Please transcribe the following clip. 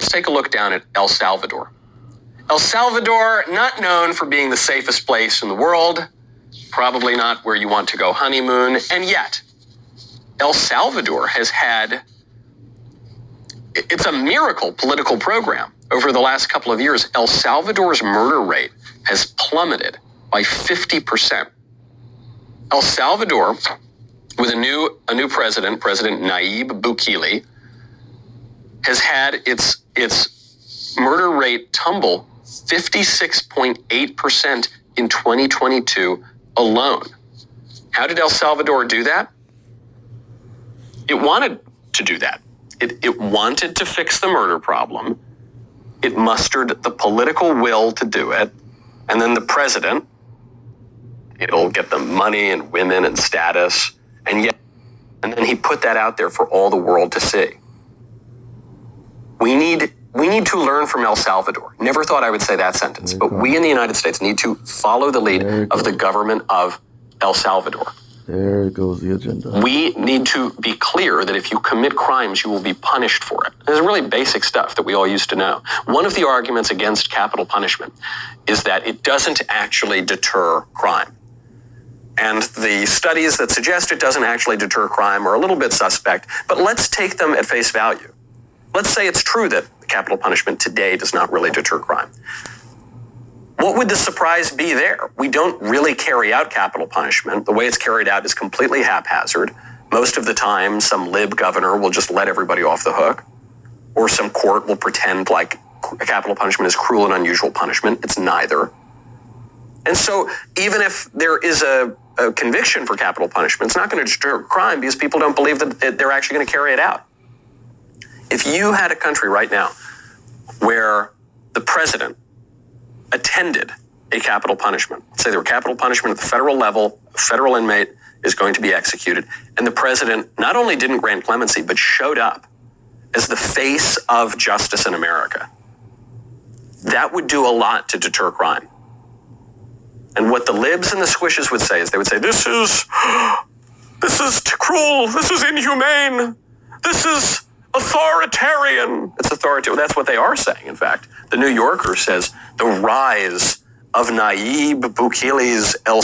let's take a look down at El Salvador. El Salvador, not known for being the safest place in the world, probably not where you want to go honeymoon, and yet El Salvador has had, it's a miracle political program. Over the last couple of years, El Salvador's murder rate has plummeted by 50%. El Salvador, with a new president, President Nayib Bukele, has had its murder rate tumble 56.8% in 2022 alone. How did El Salvador do that? It wanted to do that. It wanted to fix the murder problem. It mustered the political will to do it. And then the president, it'll get them money and women and status. And then he put that out there for all the world to see. We need to learn from El Salvador. Never thought I would say that sentence, but we in the United States need to follow the lead of the government of El Salvador. There goes the agenda. We need to be clear that if you commit crimes, you will be punished for it. There's really basic stuff that we all used to know. One of the arguments against capital punishment is that it doesn't actually deter crime. And the studies that suggest it doesn't actually deter crime are a little bit suspect, but let's take them at face value. Let's say it's true that capital punishment today does not really deter crime. What would the surprise be there? We don't really carry out capital punishment. The way it's carried out is completely haphazard. Most of the time, some lib governor will just let everybody off the hook, or some court will pretend like capital punishment is cruel and unusual punishment. It's neither. And so even if there is a conviction for capital punishment, it's not going to deter crime because people don't believe that they're actually going to carry it out. If you had a country right now where the president attended a capital punishment, say there were capital punishment at the federal level, a federal inmate is going to be executed, and the president not only didn't grant clemency, but showed up as the face of justice in America, that would do a lot to deter crime. And what the libs and the squishes would say is they would say, this is cruel, this is inhumane, this is authoritarian. It's authoritarian. That's what they are saying, in fact. The New Yorker says the rise of Nayib Bukele's El